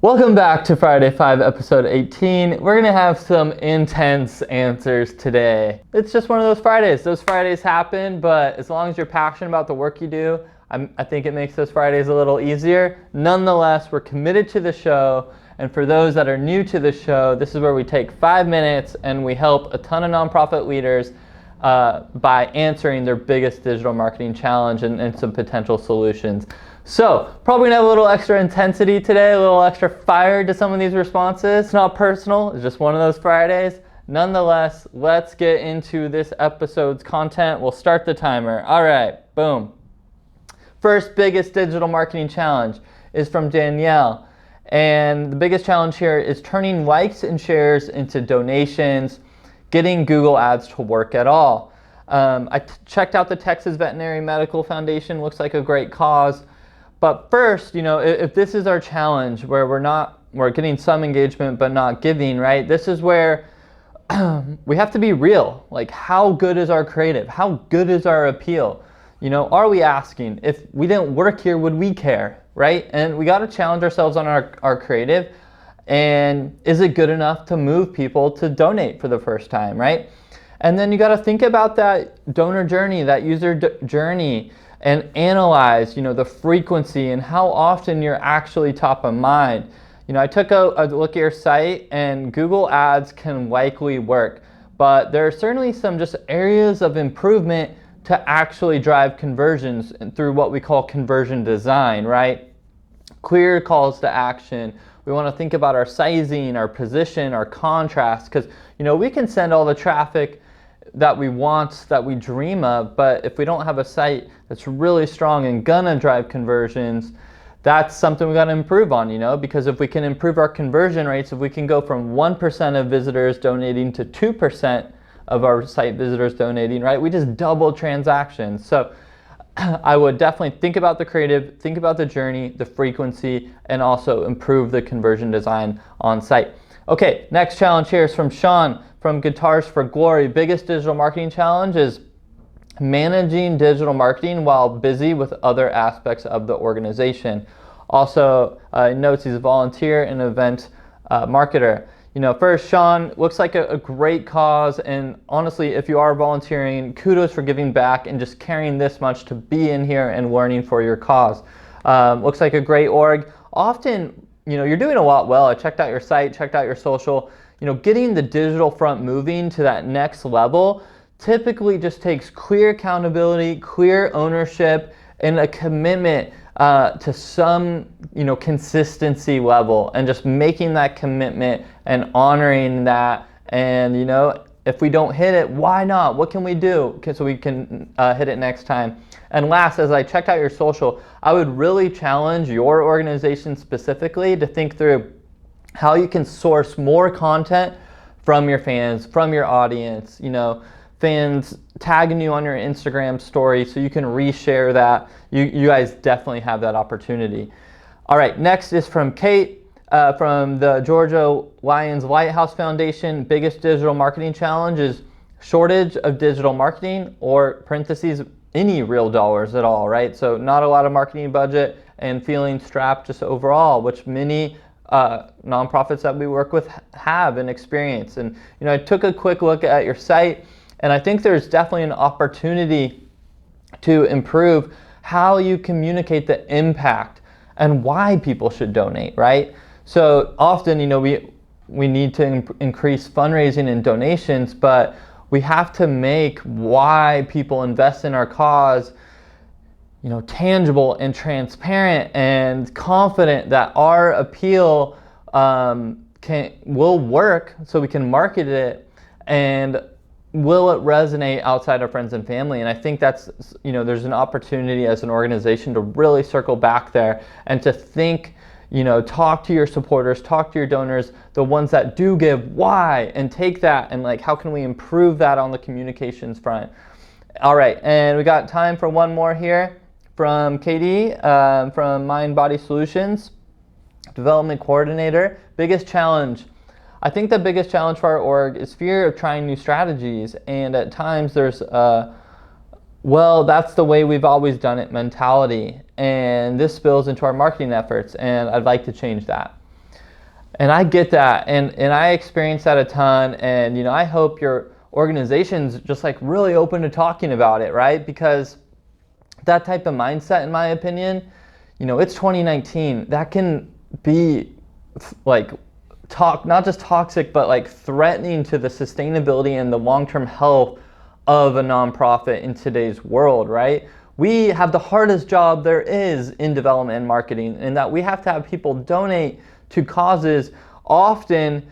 Welcome back to Friday 5, episode 18. We're gonna have some intense answers today. It's just one of those Fridays. Those Fridays happen, but as long as you're passionate about the work you do, I think it makes those Fridays a little easier. Nonetheless, we're committed to the show. And for those that are new to the show, this is where we take 5 minutes and we help a ton of nonprofit leaders by answering their biggest digital marketing challenge and some potential solutions. So, probably gonna have a little extra intensity today, a little extra fire to some of these responses. It's not personal, it's just one of those Fridays. Nonetheless, let's get into this episode's content. We'll start the timer. All right, boom. First biggest digital marketing challenge is from Danielle. And the biggest challenge here is turning likes and shares into donations, getting Google Ads to work at all. I checked out the Texas Veterinary Medical Foundation, looks like a great cause. But first, if this is our challenge where we're getting some engagement but not giving, right? This is where we have to be real. Like, how good is our creative? How good is our appeal? Are we asking, if we didn't work here, would we care, right? And we got to challenge ourselves on our creative. And is it good enough to move people to donate for the first time, right? And then you got to think about that donor journey, that user journey, and analyze, the frequency and how often you're actually top of mind. I took a look at your site, and Google Ads can likely work, but there are certainly some just areas of improvement to actually drive conversions through what we call conversion design, right? Clear calls to action. We want to think about our sizing, our position, our contrast, because we can send all the traffic that we want, that we dream of, but if we don't have a site that's really strong and gonna drive conversions, that's something we gotta improve on, because if we can improve our conversion rates, if we can go from 1% of visitors donating to 2% of our site visitors donating, right, we just double transactions. So I would definitely think about the creative, think about the journey, the frequency, and also improve the conversion design on site. Okay, next challenge here is from Sean from Guitars for Glory. Biggest digital marketing challenge is managing digital marketing while busy with other aspects of the organization. Also, notes he's a volunteer and event marketer. First, Sean, looks like a great cause, and honestly, if you are volunteering, kudos for giving back and just caring this much to be in here and learning for your cause. Looks like a great org. Often, you're doing a lot well. I checked out your site, checked out your social. Getting the digital front moving to that next level typically just takes clear accountability, clear ownership, and a commitment to some, consistency level, and just making that commitment and honoring that. And, if we don't hit it, why not? What can we do so we can hit it next time? And last, as I checked out your social, I would really challenge your organization specifically to think through how you can source more content from your fans, from your audience, fans tagging you on your Instagram story so you can reshare that. You guys definitely have that opportunity. All right, next is from Kate from the Georgia Lions Lighthouse Foundation. Biggest digital marketing challenge is shortage of digital marketing, or parentheses, any real dollars at all, right? So not a lot of marketing budget and feeling strapped just overall, which many nonprofits that we work with have and experience. And I took a quick look at your site, and I think there's definitely an opportunity to improve how you communicate the impact and why people should donate, right? So often, we need to increase fundraising and donations, but we have to make why people invest in our cause tangible and transparent and confident that our appeal will work, so we can market it, and will it resonate outside our friends and family. And I think that's, there's an opportunity as an organization to really circle back there and to think, talk to your supporters, talk to your donors, the ones that do give, why, and take that and how can we improve that on the communications front. All right, and we got time for one more here. From Katie from Mind Body Solutions, development coordinator. Biggest challenge. I think the biggest challenge for our org is fear of trying new strategies, and at times there's well, that's the way we've always done it mentality, and this spills into our marketing efforts, and I'd like to change that. And I get that, and I experience that a ton, and I hope your organization's just like really open to talking about it, right? Because that type of mindset, in my opinion, it's 2019. That can be like not just toxic, but like threatening to the sustainability and the long-term health of a nonprofit in today's world, right? We have the hardest job there is in development and marketing, in that we have to have people donate to causes, often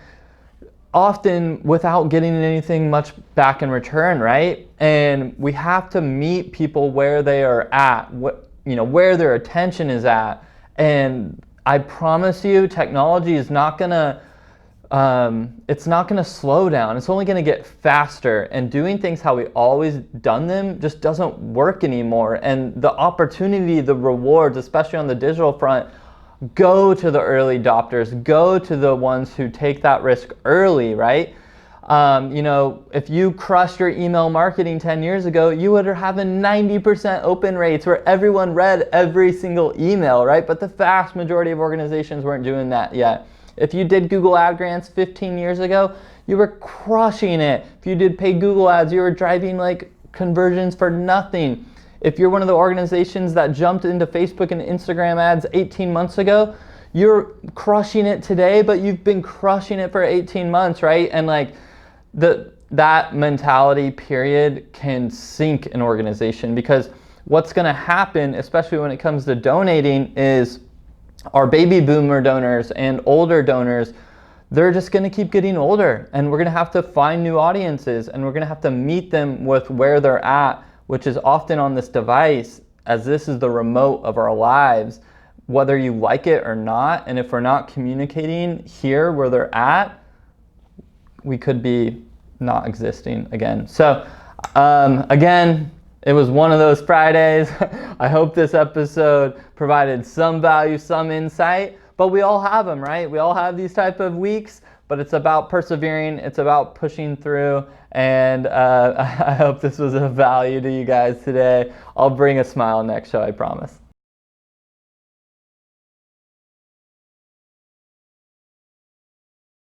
without getting anything much back in return, right? And we have to meet people where they are at, where their attention is at. And I promise you, technology is not gonna slow down. It's only gonna get faster, and doing things how we always done them just doesn't work anymore. And the opportunity, the rewards, especially on the digital front, go to the early adopters, go to the ones who take that risk early, right? If you crushed your email marketing 10 years ago, you would have a 90% open rates where everyone read every single email, right? But the vast majority of organizations weren't doing that yet. If you did Google Ad Grants 15 years ago, you were crushing it. If you did paid Google ads, you were driving like conversions for nothing. If you're one of the organizations that jumped into Facebook and Instagram ads 18 months ago, you're crushing it today, but you've been crushing it for 18 months, right? And like that mentality period can sink an organization, because what's gonna happen, especially when it comes to donating, is our baby boomer donors and older donors, they're just gonna keep getting older, and we're gonna have to find new audiences, and we're gonna have to meet them with where they're at, which is often on this device, as this is the remote of our lives, whether you like it or not. And if we're not communicating here where they're at, we could be not existing again. So again, it was one of those Fridays. I hope this episode provided some value, some insight, but we all have them, right? We all have these type of weeks, but it's about persevering, it's about pushing through, and I hope this was of value to you guys today. I'll bring a smile next show, I promise.